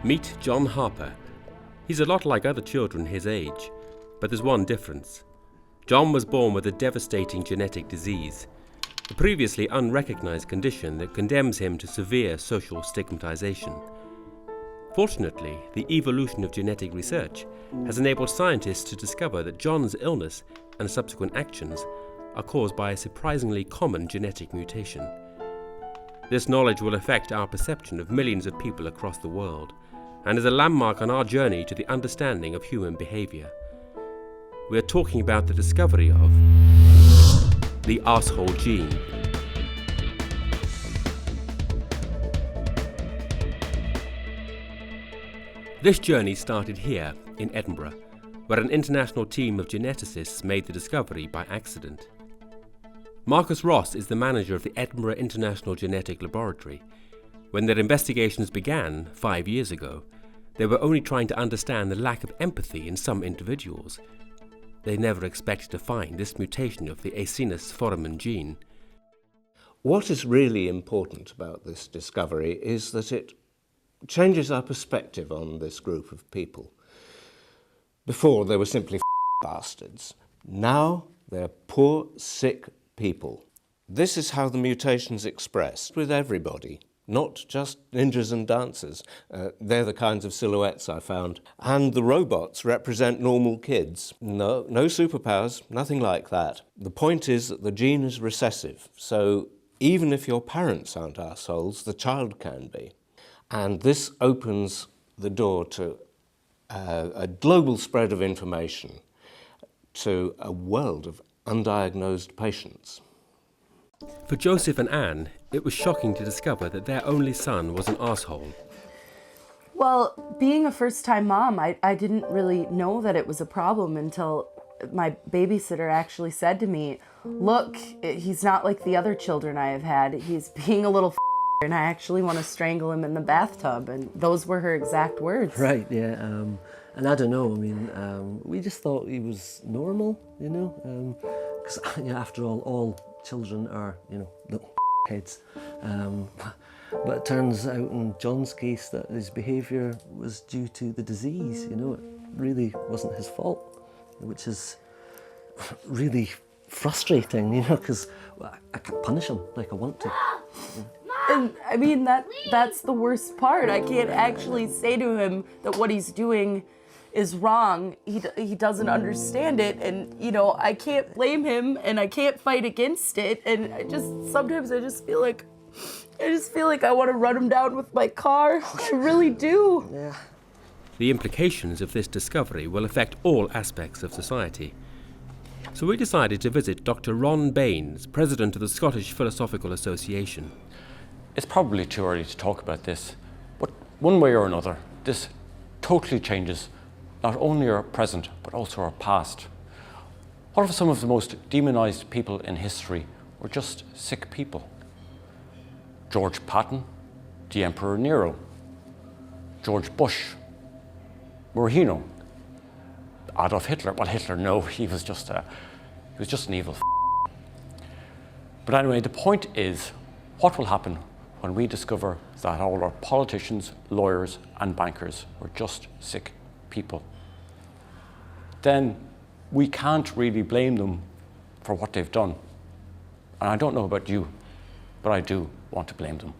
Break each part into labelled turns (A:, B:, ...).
A: Meet John Harper. He's a lot like other children his age, but there's one difference. John was born with a devastating genetic disease, a previously unrecognized condition that condemns him to severe social stigmatization. Fortunately, the evolution of genetic research has enabled scientists to discover that John's illness and subsequent actions are caused by a surprisingly common genetic mutation. This knowledge will affect our perception of millions of people across the world, and is a landmark on our journey to the understanding of human behaviour. We are talking about the discovery of the Arsehole Gene. This journey started here in Edinburgh, where an international team of geneticists made the discovery by accident. Marcus Ross is the manager of the Edinburgh International Genetic Laboratory. When their investigations began 5 years ago, they were only trying to understand the lack of empathy in some individuals. They never expected to find this mutation of the acinus foramen gene.
B: What is really important about this discovery is that it changes our perspective on this group of people. Before, they were simply bastards. Now, they're poor, sick people. This is how the mutation's expressed with everybody, not just ninjas and dancers. They're the kinds of silhouettes I found. And the robots represent normal kids. No superpowers, nothing like that. The point is that the gene is recessive, so even if your parents aren't arseholes, the child can be. And this opens the door to a global spread of information, to a world of undiagnosed patients.
A: For Joseph and Anne, it was shocking to discover that their only son was an arsehole.
C: Well, being a first-time mom, I didn't really know that it was a problem until my babysitter actually said to me, "Look, he's not like the other children I have had. He's being a little and I actually want to strangle him in the bathtub." And those were her exact words.
D: Right, yeah. And I don't know, I mean, we just thought he was normal, you know, because after all children are, little heads. But it turns out in John's case that his behaviour was due to the disease, it really wasn't his fault, which is really frustrating, because I can't punish him like I want to.
C: And I mean, that's the worst part. I can't actually say to him that what he's doing is wrong. He doesn't understand it, and I can't blame him, and I can't fight against it. And sometimes I just feel like I want to run him down with my car. I really do.
D: Yeah.
A: The implications of this discovery will affect all aspects of society. So we decided to visit Dr. Ron Baines, president of the Scottish Philosophical Association.
E: It's probably too early to talk about this, but one way or another, this totally changes not only our present, but also our past. What if some of the most demonized people in history were just sick people? George Patton, the Emperor Nero, George Bush, Mourinho, Adolf Hitler. Well, Hitler, no, he was just an evil But anyway, the point is, what will happen when we discover that all our politicians, lawyers, and bankers were just sick people? Then we can't really blame them for what they've done. And I don't know about you, but I do want to blame them.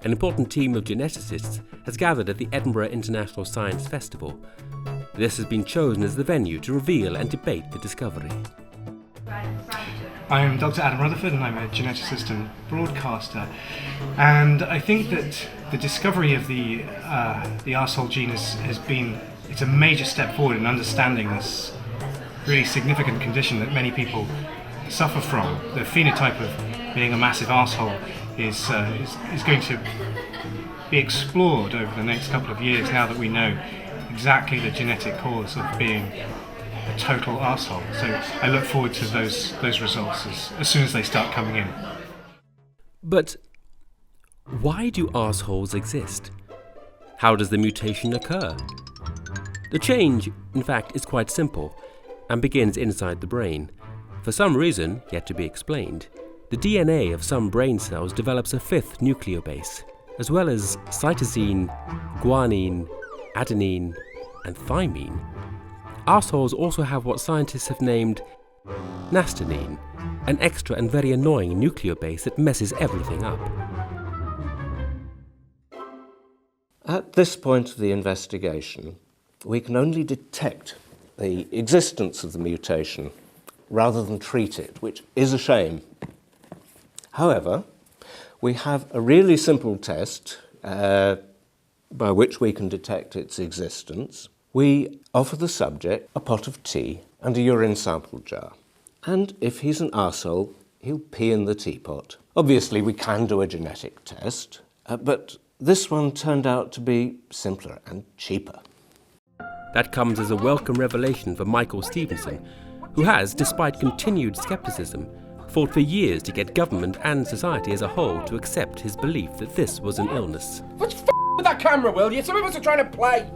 A: An important team of geneticists has gathered at the Edinburgh International Science Festival. This has been chosen as the venue to reveal and debate the discovery.
F: I'm Dr. Adam Rutherford, and I'm a geneticist and broadcaster. And I think that the discovery of the arsehole gene it's a major step forward in understanding this really significant condition that many people suffer from. The phenotype of being a massive arsehole is going to be explored over the next couple of years now that we know exactly the genetic cause of being a total arsehole. So I look forward to those results as soon as they start coming in.
A: But why do arseholes exist? How does the mutation occur? The change, in fact, is quite simple and begins inside the brain. For some reason, yet to be explained, the DNA of some brain cells develops a fifth nucleobase. As well as cytosine, guanine, adenine, and thymine, arseholes also have what scientists have named nastanine, an extra and very annoying nucleobase that messes everything up.
B: At this point of the investigation, we can only detect the existence of the mutation rather than treat it, which is a shame. However, we have a really simple test by which we can detect its existence. We offer the subject a pot of tea and a urine sample jar. And if he's an arsehole, he'll pee in the teapot. Obviously, we can do a genetic test, but this one turned out to be simpler and cheaper.
A: That comes as a welcome revelation for Michael Stevenson, who has, despite continued scepticism, fought for years to get government and society as a whole to accept his belief that this was an illness.
G: What's with that camera, will you? Some of us are trying to play.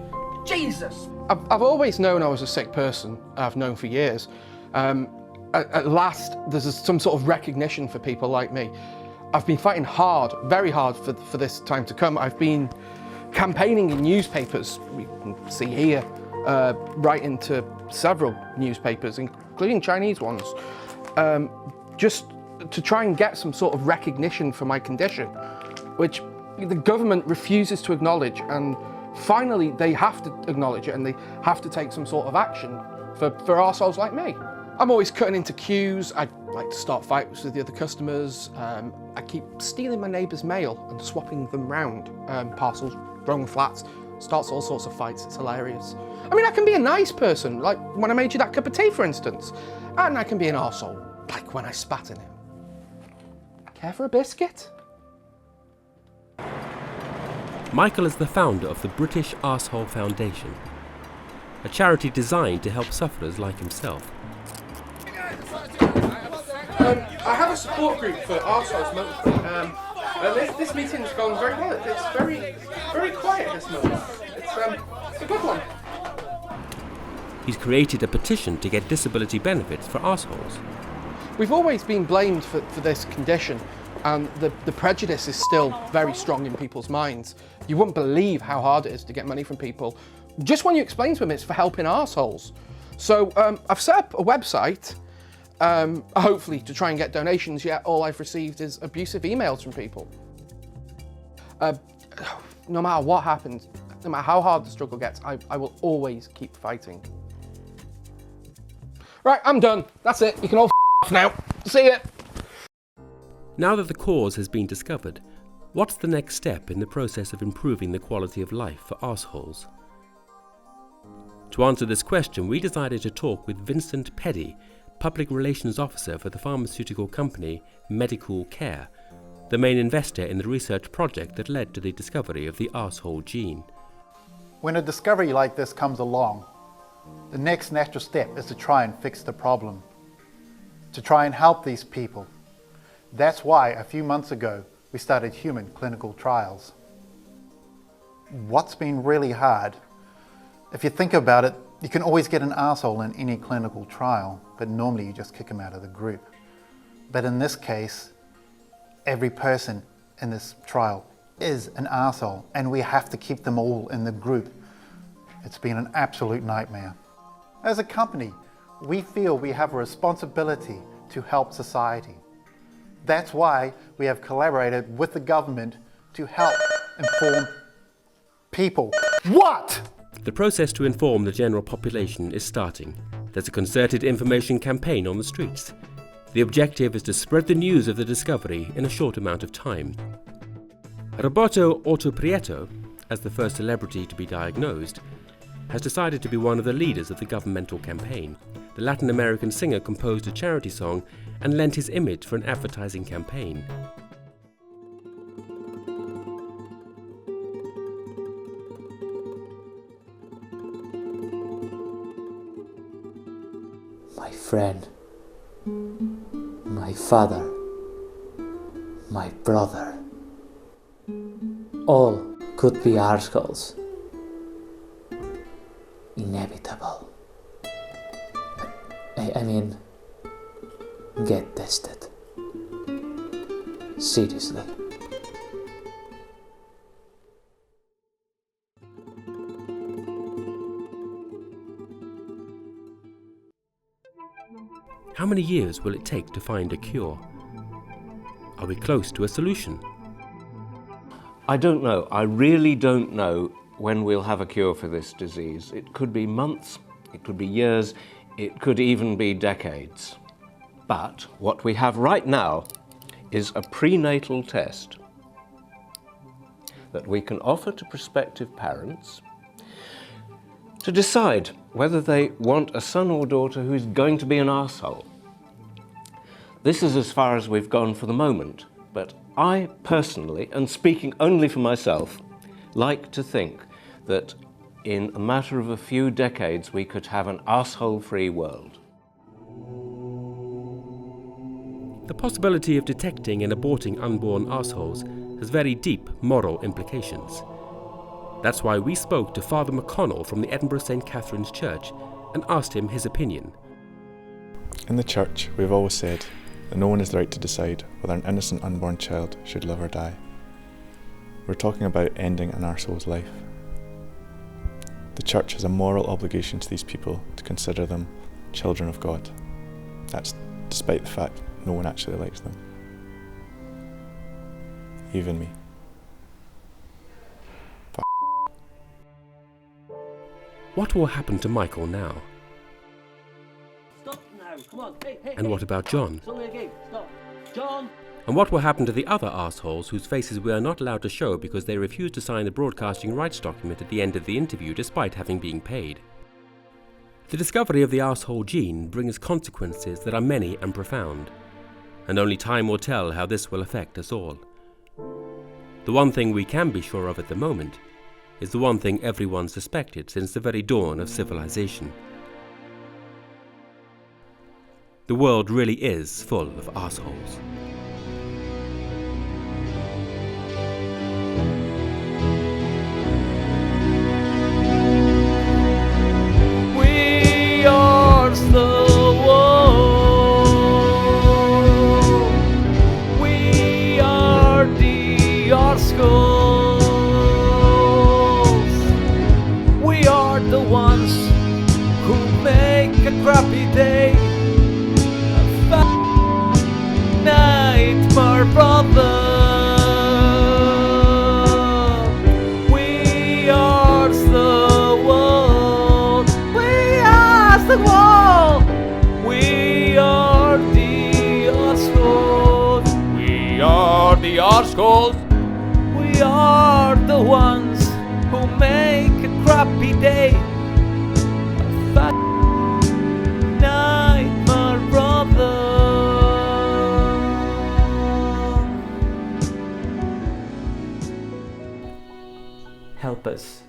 G: Jesus!
H: I've always known I was a sick person. I've known for years. At last, there's some sort of recognition for people like me. I've been fighting hard, very hard for this time to come. I've been campaigning in newspapers, we can see here, writing to several newspapers, including Chinese ones, just to try and get some sort of recognition for my condition, which the government refuses to acknowledge, and finally they have to acknowledge it and they have to take some sort of action for arseholes like me. I'm always cutting into queues, I like to start fights with the other customers, I keep stealing my neighbour's mail and swapping them round, parcels, wrong flats, starts all sorts of fights, it's hilarious. I mean, I can be a nice person, like when I made you that cup of tea, for instance, and I can be an arsehole, like when I spat in it. Care for a biscuit?
A: Michael is the founder of the British Arsehole Foundation, a charity designed to help sufferers like himself.
H: I have a support group for arseholes monthly, and this meeting's gone very well. It's very quiet this moment. It's a good one.
A: He's created a petition to get disability benefits for arseholes.
H: We've always been blamed for this condition, and the prejudice is still very strong in people's minds. You wouldn't believe how hard it is to get money from people, just when you explain to them it's for helping arseholes. So I've set up a website, hopefully to try and get donations, yet all I've received is abusive emails from people. No matter what happens, no matter how hard the struggle gets, I will always keep fighting. Right, I'm done. That's it. You can all off now. See ya.
A: Now that the cause has been discovered, what's the next step in the process of improving the quality of life for arseholes? To answer this question, we decided to talk with Vincent Peddy, Public Relations Officer for the pharmaceutical company Medical Care, the main investor in the research project that led to the discovery of the Arsehole Gene.
I: When a discovery like this comes along, the next natural step is to try and fix the problem, to try and help these people. That's why a few months ago we started human clinical trials. What's been really hard, if you think about it, you can always get an arsehole in any clinical trial, but normally you just kick them out of the group. But in this case, every person in this trial is an arsehole, and we have to keep them all in the group. It's been an absolute nightmare. As a company, we feel we have a responsibility to help society. That's why we have collaborated with the government to help inform people. What?
A: The process to inform the general population is starting. There's a concerted information campaign on the streets. The objective is to spread the news of the discovery in a short amount of time. Roberto Orto-Prieto, as the first celebrity to be diagnosed, has decided to be one of the leaders of the governmental campaign. The Latin American singer composed a charity song and lent his image for an advertising campaign.
J: My friend, my father, my brother, all could be arseholes. Inevitable. I mean, get tested. Seriously.
A: How many years will it take to find a cure? Are we close to a solution?
B: I don't know. I really don't know when we'll have a cure for this disease. It could be months, it could be years, it could even be decades. But what we have right now is a prenatal test that we can offer to prospective parents to decide whether they want a son or daughter who is going to be an arsehole. This is as far as we've gone for the moment, but I personally, and speaking only for myself, like to think that in a matter of a few decades we could have an arsehole-free world.
A: The possibility of detecting and aborting unborn arseholes has very deep moral implications. That's why we spoke to Father McConnell from the Edinburgh St. Catherine's Church and asked him his opinion.
K: In the Church, we've always said that no one has the right to decide whether an innocent unborn child should live or die. We're talking about ending an arsehole's life. The Church has a moral obligation to these people to consider them children of God. That's despite the fact no one actually likes them. Even me.
A: What will happen to Michael now?
D: Stop now, come on. Hey,
A: And what about John?
D: It's only a game. Stop. John!
A: And what will happen to the other arseholes whose faces we are not allowed to show because they refused to sign the broadcasting rights document at the end of the interview despite having been paid? The discovery of the Arsehole gene brings consequences that are many and profound, and only time will tell how this will affect us all. The one thing we can be sure of at the moment is the one thing everyone suspected since the very dawn of civilization. The world really is full of arseholes.
L: We are the world. We are the arseholes. We are the ones who make a crappy day a nightmare, brother. We are the world. We are the world. We are the arseholes. We are the arseholes. We are the ones who make a crappy day a fat nightmare, brother.
J: Help us